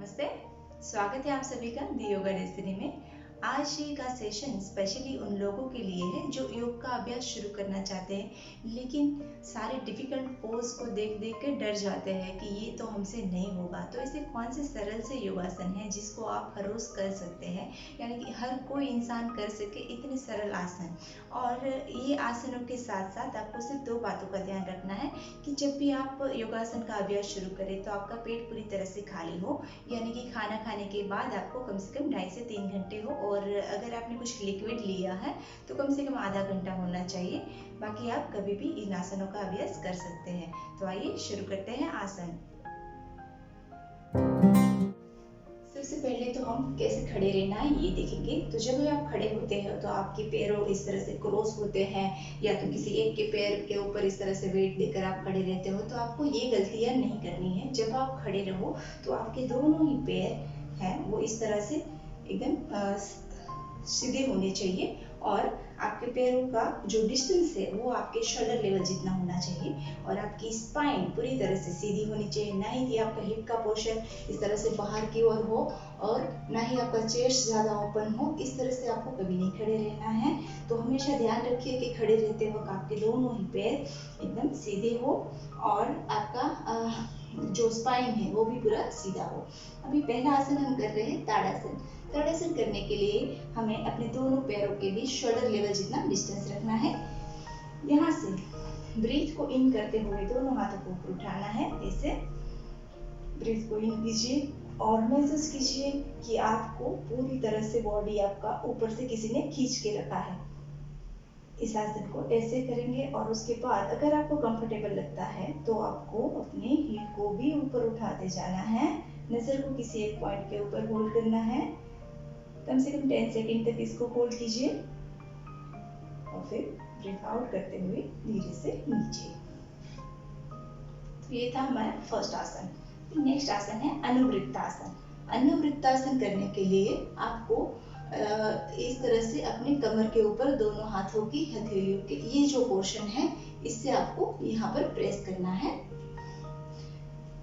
नमस्ते। स्वागत है आप सभी का दी योगा डेस्टिनी में। आज का सेशन स्पेशली उन लोगों के लिए है जो योग का अभ्यास शुरू करना चाहते हैं लेकिन सारे डिफिकल्ट पोज को देख देख कर डर जाते हैं कि ये तो हमसे नहीं होगा। तो ऐसे कौन से सरल से योगासन हैं जिसको आप हर रोज कर सकते हैं, यानी कि हर कोई इंसान कर सके इतने सरल आसन। और ये आसनों के साथ साथ आपको सिर्फ दो बातों का ध्यान रखना है कि जब भी आप योगासन का अभ्यास शुरू करें तो आपका पेट पूरी तरह से खाली हो, यानी कि खाना खाने के बाद आपको कम से कम 2.5 से 3 घंटे हो, और अगर आपने कुछ लिक्विड लिया है तो कम से कम आधा घंटा होना चाहिए। बाकी आप कभी भी इन आसनों का अभ्यास कर सकते हैं। तो आइए शुरू करते हैं आसन। सबसे पहले तो हम कैसे खड़े रहना है ये देखेंगे। तो जब भी आप खड़े होते हैं तो आपके पैरों इस तरह से क्रॉस होते हैं, या तो किसी एक के पैर के ऊपर इस तरह से वेट देकर आप खड़े रहते हो। तो आपको ये गलतियां नहीं करनी है। जब आप खड़े रहो तो आपके दोनों ही पैर हैं वो इस तरह से एकदम सीधे होने चाहिए, और आपके पैरों का जो डिस्टेंस है वो आपके शोल्डर लेवल जितना होना चाहिए, और आपकी स्पाइन पूरी तरह से सीधी होनी चाहिए। ना ही कि आपका हिप का पोर्शन इस तरह से बाहर की ओर हो, और ना ही आपका चेस्ट ज़्यादा ओपन हो। इस तरह से आपको कभी नहीं खड़े रहना है। तो हमेशा ध्यान रखिए कि खड़े रहते वक्त आपके दोनों ही पैर एकदम सीधे हो, और आपका जो स्पाइन है वो भी पूरा सीधा हो। अभी पहला आसन हम कर रहे हैं ताड़ासन। ताड़ासन करने के लिए हमें अपने दोनों पैरों के बीच शोल्डर लेवल जितना डिस्टेंस रखना है। यहाँ से ब्रीथ को इन करते हुए दोनों हाथों को ऊपर उठाना है। ऐसे ब्रीथ को इन कीजिए और महसूस कीजिए कि आपको पूरी तरह से बॉडी आपका ऊपर से किसी ने खींच के रखा है। इस आसन को ऐसे करेंगे, और उसके बाद अगर आपको कंफर्टेबल लगता है तो आपको अपने हील को भी ऊपर उठाते जाना है। नजर को किसी एक पॉइंट के ऊपर होल्ड करना है। कम से कम 10 सेकंड तक इसको होल्ड कीजिए, और फिर ब्रीथ आउट करते हुए धीरे से नीचे। तो ये था हमारा फर्स्ट आसन। नेक्स्ट आसन है अनुवृत्तासन। अनुवृत्तासन करने के लिए आपको इस तरह से अपने कमर के ऊपर दोनों हाथों की हथेलियों के ये जो पोर्शन है इससे आपको यहाँ पर प्रेस करना है।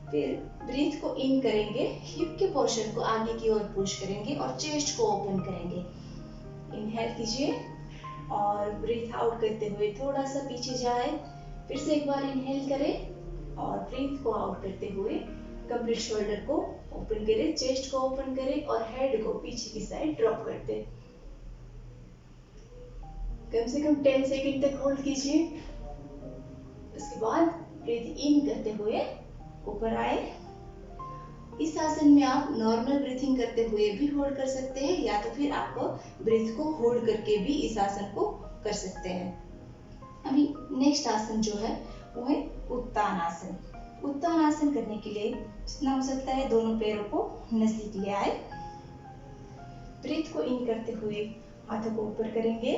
फिर ब्रीथ को इन करेंगे, हिप के पोर्शन को आगे की ओर पुश करेंगे और चेस्ट को ओपन करेंगे। इनहेल कीजिए और ब्रीथ आउट करते हुए थोड़ा सा पीछे जाए। फिर से एक बार इनहेल करें और ब्रीथ को आउट करते हुए कंप्लीट शोल्डर को ओपन करें, चेस्ट को ओपन करें और हेड को पीछे की साइड ड्रॉप कर दें। कम से कम 10 सेकंड तक होल्ड कीजिए। उसके बाद ब्रीथ इन करते हुए ऊपर आए। इस आसन में आप नॉर्मल ब्रीथिंग करते हुए भी होल्ड कर सकते हैं, या तो फिर आप ब्रीथ को होल्ड करके भी इस आसन को कर सकते हैं। अभी नेक्स्ट आसन जो है वो है उत्तान आसन। उत्तान आसन करने के लिए जितना हो सकता है दोनों पैरों को नजदीक ले आए। ब्रीथ को इन करते हुए हाथों को ऊपर करेंगे,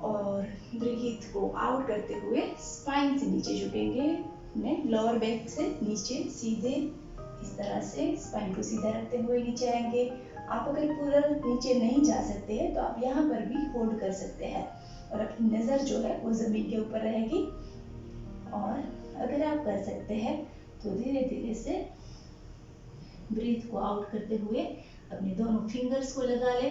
और ब्रीथ को आउट करते हुए स्पाइन से नीचे झुकेंगे। लोअर बैक से नीचे सीधे इस तरह से स्पाइन को सीधा रखते हुए नीचे आएंगे। आप अगर पूरा नीचे नहीं जा सकते हैं तो आप यहाँ पर भी होल्ड कर सकते हैं, और अपनी नजर जो है वो जमीन के ऊपर रहेगी। और अगर आप कर सकते हैं तो धीरे धीरे से ब्रीथ को आउट करते हुए अपने दोनों फिंगर्स को लगा ले।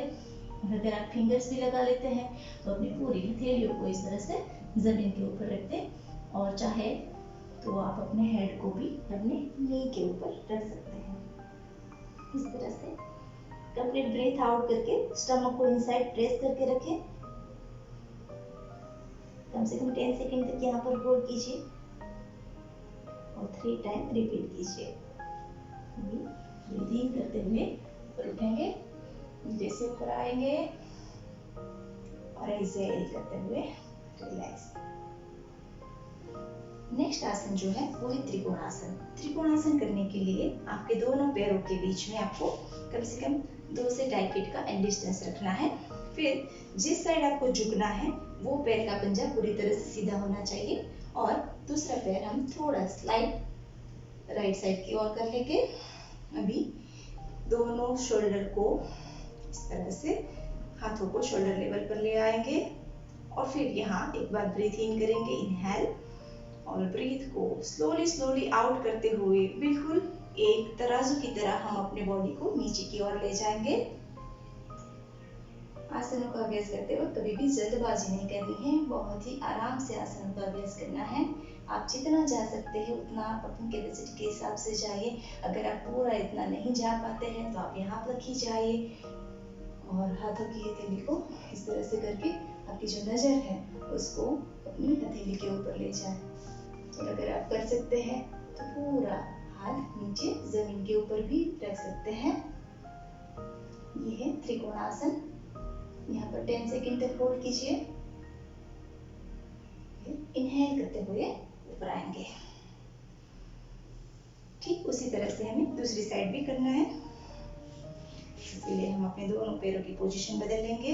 अगर आप फिंगर्स भी लगा लेते हैं तो अपनी पूरी हथेलियों को इस तरह से जमीन के ऊपर रख दें, और चाहे तो आप अपने हेड को भी अपने नी के ऊपर रख सकते हैं। इस तरह से कंप्लीट ब्रीथ आउट करके स्टमक को इनसाइड प्रेस करके रखें। कम से कम 10 सेकंड तक यहाँ पर होल्ड कीजिए और 3 टाइम रिपीट कीजिए। ब्रीथ इन करते हुए ऊपर उठेंगे, जैसे ऊपर आएंगे, और एक्सहेल करते हुए रिलैक्स। नेक्स्ट आसन जो है वो है त्रिकोणासन। त्रिकोणासन करने के लिए आपके दोनों पैरों के बीच में आपको कम से कम 2 से 2.5 फीट का डिस्टेंस रखना है। फिर जिस साइड आपको झुकना है वो पैर का पंजा पूरी तरह से सीधा होना चाहिए, और दूसरा पैर हम थोड़ा स्लाइड राइट साइड की ओर कर लेंगे। अभी दोनों शोल्डर को इस तरह से हाथों को शोल्डर लेवल पर ले आएंगे, और फिर यहाँ एक बार ब्रीथ इन करेंगे, इनहेल, और ब्रीथ को स्लोली स्लोली आउट करते हुए बिल्कुल एक तराजू की तरह हम अपने बॉडी को नीचे की ओर ले जाएंगे। आसनों का अभ्यास करते वक्त कभी भी जल्दबाजी नहीं करनी है, बहुत ही आराम से आसनों का अभ्यास करना है। आप जितना जा सकते हैं उतना आप अपनी कैपेसिटी के हिसाब से जाइए। अगर आप पूरा इतना नहीं जा पाते हैं तो आप यहाँ तक ही जाइए और हाथों की हथेली को इस तरह से करके आपकी जो नजर है उसको अपनी हथेली के ऊपर ले जाए। और अगर आप कर सकते हैं तो पूरा हाथ नीचे जमीन के ऊपर भी रख सकते हैं। ये है त्रिकोणासन। यहाँ पर 10 सेकंड तक होल्ड कीजिए। इनहेल करते हुए ऊपर आएंगे। ठीक उसी तरह से हमें दूसरी साइड भी करना है। इसके लिए हम अपने दोनों पैरों की पोजीशन बदल लेंगे।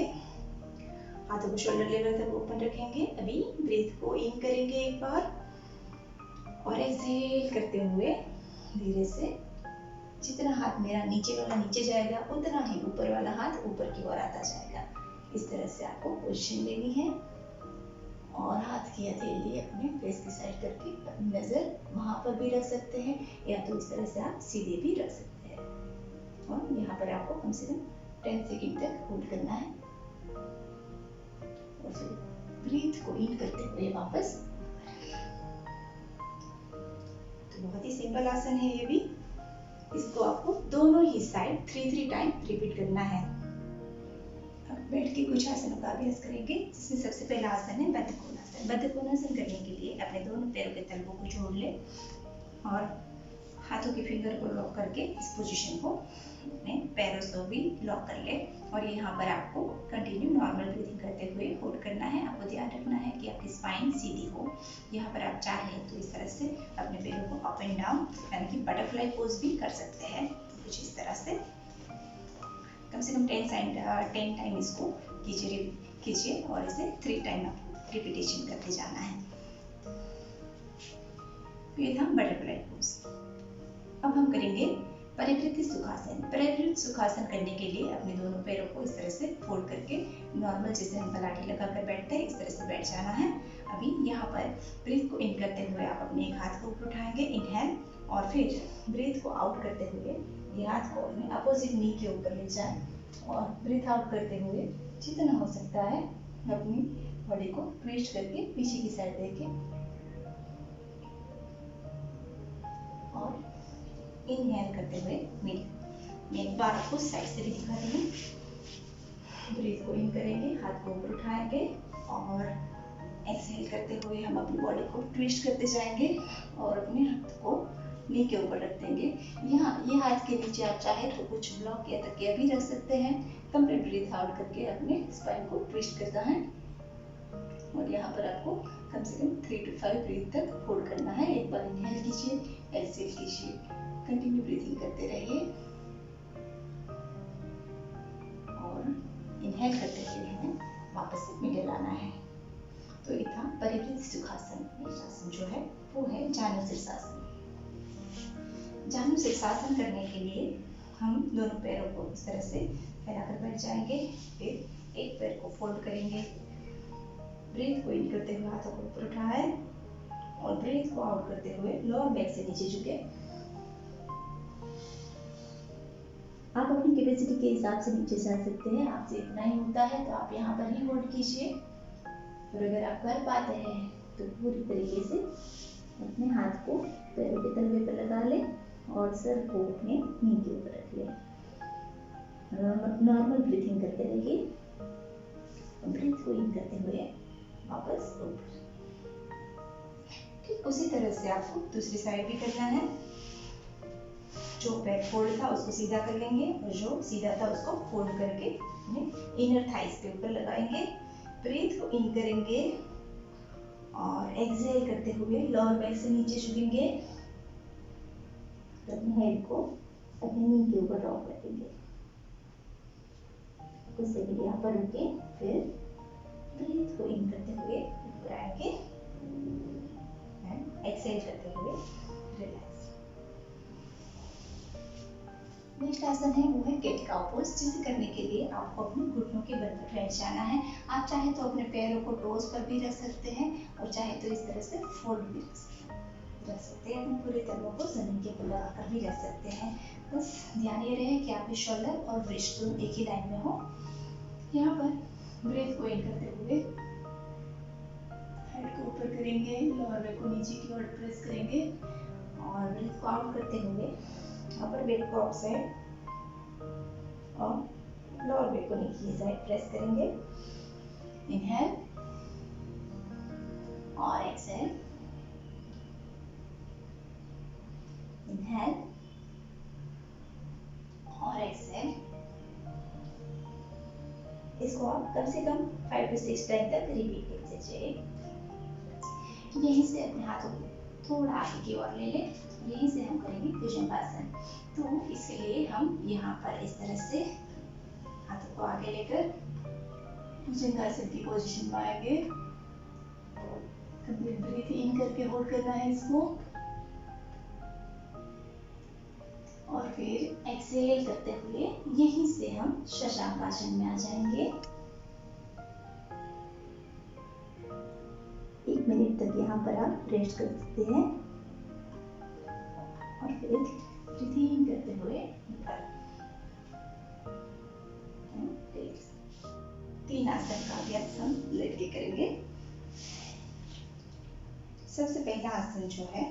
हाथों को शोल्डर लेवल तक ओपन रखेंगे। अभी ब्रीथ को इन करेंगे एक बार और एक्सहेल करते हुए धीरे से जितना हाथ मेरा नीचे वाला नीचे जाएगा उतना ही ऊपर वाला हाथ ऊपर की ओर आता जाएगा। इस तरह से आपको पोजीशन लेनी है और हाथ की हथेली अपने फेस की साइड करके अपनी नजर वहां पर भी रख सकते हैं या तो इस तरह से आप सीधे भी रख सकते हैं। और यहाँ पर आपको कम से कम 10 सेकंड तक होल्ड करना है और फिर ब्रीथ को इन करते हुए वापस। तो बहुत ही सिंपल आसन है ये भी। इसको आपको दोनों ही साइड 3 टाइम रिपीट करना है। अब बैठ के कुछ आसनों का अभ्यास करेंगे, जिसमें सबसे पहला आसन है बद्ध कोणासन। बद्ध कोणासन करने के लिए अपने दोनों पैरों के तलवों को जोड़ ले और हाथों के फिंगर को लॉक करके इस पोजीशन को अपने पैरों से भी लॉक कर ले। और यहाँ पर आपको कंटिन्यू नॉर्मल ब्रीथिंग करते हुए होल्ड करना है। आपको ध्यान रखना है कि आपकी स्पाइन सीधी हो। यहाँ पर आप चाहें तो इस तरह से अपने पैरों को अप एंड डाउन यानी कि बटरफ्लाई पोज भी कर सकते हैं। कुछ इस तरह से कम से कम 10 टाइम इसको कीजिए और इसे 3 टाइम आपको रिपीटेशन करते जाना है। ये था बटरफ्लाई पोज। अब हम करेंगे परिवृत्त सुखासन। परिवृत्त सुखासन करने के लिए अपने दोनों पैरों को इस तरह से फोल्ड करके नॉर्मल जैसे हम पलाठी लगाकर बैठते हैं इस तरह से बैठ जाना है। अभी यहाँ पर ब्रीथ को इन करते हुए आप अपने एक हाथ को ऊपर उठाएंगे, इनहेल, और फिर ब्रीथ को आउट करते हुए ये हाथ को अपने अपोजिट नी के ऊपर ले जाएं और ब्रीथ आउट करते हुए जितना हो सकता है अपनी बॉडी को ट्विस्ट करके पीछे की साइड देके और इनहेल करते हुए मैं एक बार आपको साइड से भी दिखा रही हूँ। ब्रीथ को इन करेंगे, हाथ को ऊपर उठाएंगे और एक्सहेल करते हुए हम अपनी बॉडी को ट्विस्ट करते जाएंगे और अपने हाथ को नी के ऊपर रख देंगे। यहाँ ये हाथ के नीचे आप चाहे तो कुछ ब्लॉक या तकिया भी रख सकते हैं। कंप्लीट ब्रीथ आउट करके अपने स्पाइन को ट्विस्ट करना है और यहाँ पर आपको कम से कम 3 to 5 ब्रीथ तक होल्ड करना है। एक बार इनहेल कीजिए, एक्सहेल कीजिए, कंटिन्यू ब्रीथिंग करते रहिए और इनहेल करते हुए हमें वापस से मिडल आना है। तो ये था परिवृत्त सुखासन। नेक्स्ट आसन जो है वो है जानु शीर्षासन। जानु शीर्षासन करने के लिए हम दोनों पैरों को इस तरह से फैलाकर बैठ जाएंगे। फिर एक पैर को फोल्ड करेंगे, ब्रीथ को इन करते हुए हाथों को ऊपर उठाएं और ब्रीथ को आउट करते हुए लोअर बैक से नीचे झुके। आप अपनी कैपेसिटी के हिसाब से नीचे जा सकते हैं। आपसे इतना ही होता है तो आप यहाँ पर ही होल्ड कीजिए और अगर आप कर पाते हैं तो पूरी तरीके से अपने हाथ को पैरों के तलवे पर लगा लें और सर को अपने नी के ऊपर रख लें। नॉर्मल ब्रीथिंग करते रहिए, ब्रीथ को इन करते हुए वापस ऊपर। ठीक उसी तरह से आपको दूसरी साइड भी करना है। जो पैर फोल्ड था उसको सीधा कर लेंगे और जो सीधा था उसको फोल्ड करके इनर थाइस के ऊपर लगाएंगे। ब्रीथ को इन करेंगे और एक्सहेल करते हुए लोअर बैक से नीचे झुकेंगे। अपने हेड को अपने नी के ऊपर ड्रॉप कर देंगे। कुछ सेकंड यहाँ पर रुके, फिर ब्रीथ को इन करते हुए ऊपर आएंगे, एक्सहेल करते हुए रिलैक्स। नेक्स्ट आसन है वो है कैट काउ पोज, जिसे करने के लिए आपको अपने घुटनों के बल पर बैठ जाना है। आप चाहे तो अपने पैरों को टोज पर भी रख सकते हैं और चाहे तो इस तरह से फोल्ड भी रख सकते हैं। रख सकते हैं। पूरे तलवों को जमीन के ऊपर लगा कर भी रख सकते हैं। बस ध्यान ये रहे कि आपके शोल्डर और ब्रेस्ट दोनों एक ही लाइन में हो। यहाँ पर ब्रेथ को इन करते हुए हेड को ऊपर करेंगे, लोअर बैक को नीचे की ओर प्रेस करेंगे और ब्रेथ को आउट करते हुए अपर बैक को आउटसाइड और लोअर बैक को नीचे की साइड प्रेस करेंगे। इनहेल और एक्सहेल, इनहेल और एक्सहेल। इसको आप कम से कम 5 to 6 टाइम तक रिपीट कर दीजिए। यहीं से अपने हाथों को थोड़ा आगे की ओर ले लें। यहीं से हम करेंगे भुजंगासन। तो इसके लिए हम यहाँ पर इस तरह से हाथों को आगे लेकर भुजंगासन की पोजीशन में आएंगे। कंप्लीट ब्रीथ इन करके होल्ड करना है इसको और फिर एक्सहेल करते हुए यहीं से हम शशांक आसन में आ जाएंगे। 1 मिनट तक यहाँ पर आप रेस्ट कर सकते हैं और फिर ब्रीथ इन करते हुए ऊपर। 3 आसन का अभ्यास हम लेट के करेंगे। सबसे पहला आसन जो है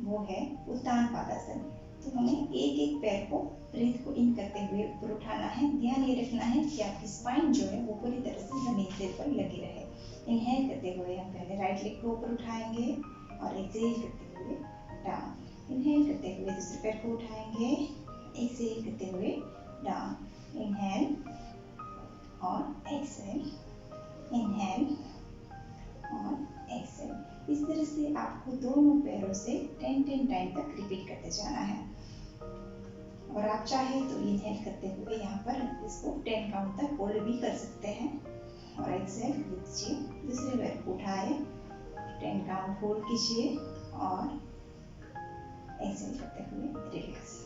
वो है उत्तान पादासन। तो हमें एक एक पैर को ब्रीथ को इन करते हुए ऊपर उठाना है। ध्यान ये रखना है कि आपकी स्पाइन जो है वो पूरी तरह से जमीन से ऊपर लगी रहे। इनहेल करते हुए हम पहले राइट लेग को ऊपर उठाएंगे और एक्सहेल करते हुए डाउन। इनहेल करते हुए दूसरे पैर को उठाएंगे, एक्सहेल करते हुए डाउन। इनहेल और एक्सहेल, इनहेल और एक्सहेल। इस तरह से आपको दोनों पैरों से 10 टाइम तक रिपीट करते जाना है। और आप चाहे तो इनहेल करते हुए यहाँ पर इसको 10 काउंट तक होल्ड भी कर सकते हैं और एक्सहेल कीजिए। दूसरे पैर को उठाए, 10 काउंट होल्ड कीजिए और एक्सहेल करते हुए रिलैक्स।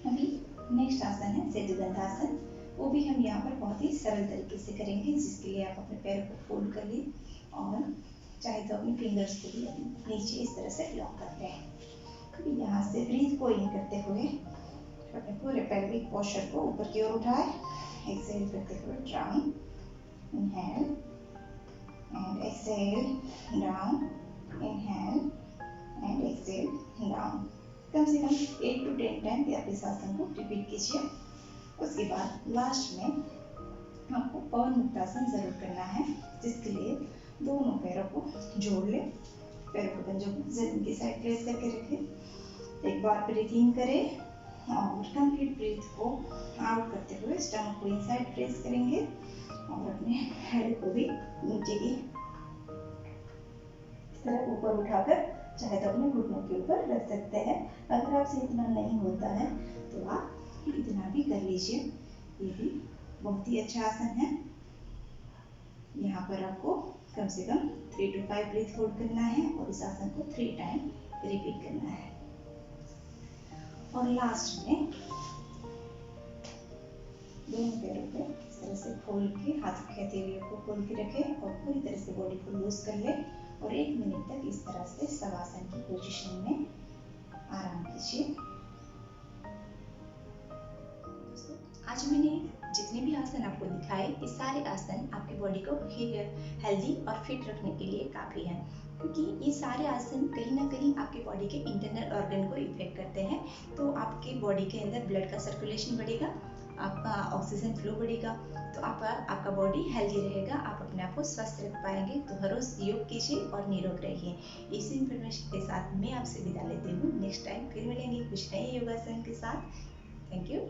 अभी नेक्स्ट आसन है सेतुबंधासन। वो भी हम यहाँ पर बहुत ही सरल तरीके से करेंगे, जिसके लिए आप अपने पैरों को फोल्ड कर लें और चाहे तो अपनी फिंगर्स को भी नीचे इस तरह से लॉक कर लें। यहाँ से ब्रीथ को इन करते हुए अपने पूरे पेल्विक पोस्चर को ऊपर की ओर उठाए, एक्सहेल करते हुए down. Inhale and exhale down, inhale and exhale down. कम से कम 8 to 10 टाइम आप इस आसन को रिपीट कीजिए। उसके बाद लास्ट में आपको पवन मुक्तासन जरूर करना है, जिसके लिए दोनों पैरों को जोड़ ले। पैरों को पंजों को जमीन की साइड प्रेस करके रखें। एक बार ब्रीथ इन करें और कंप्लीट ब्रीथ को आउट करते हुए स्टमक को इनसाइड प्रेस करेंगे और अपने हेड को भी नीचे की तरफ ऊपर उठाकर चाहे तो अपने घुटनों के ऊपर रख सकते हैं। अगर आपसे इतना नहीं होता है तो आप इतना भी कर लीजिए। ये भी बहुत ही अच्छा आसन है। यहाँ पर आपको कम से कम 3 to 5 ब्रीथ होल्ड करना है और इस आसन को 3 टाइम रिपीट करना है। और लास्ट में दोनों पैरों को इस तरह से खोल के हाथों के हथेलियों को खोल के रखें और पूरी तरह से बॉडी को लूज कर ले और 1 मिनट तक इस तरह से शवासन की पोजीशन में आराम कीजिए। आज मैंने जितने भी आसन आपको दिखाए, ये सारे आसन आपकी बॉडी को हेल्दी और फिट रखने के लिए काफ़ी हैं, क्योंकि ये सारे आसन कहीं ना कहीं आपके बॉडी के इंटरनल ऑर्गन को इफेक्ट करते हैं। तो आपकी बॉडी के अंदर ब्लड का सर्कुलेशन बढ़ेगा, आपका ऑक्सीजन फ्लो बढ़ेगा, तो आपका बॉडी हेल्दी रहेगा, आप अपने आप को स्वस्थ रख पाएंगे। तो हर रोज योग कीजिए और निरोग रहिए। इसी इन्फॉर्मेशन के साथ मैं आपसे विदा लेती हूँ। नेक्स्ट टाइम फिर मिलेंगे कुछ नए योगासन के साथ। Thank you.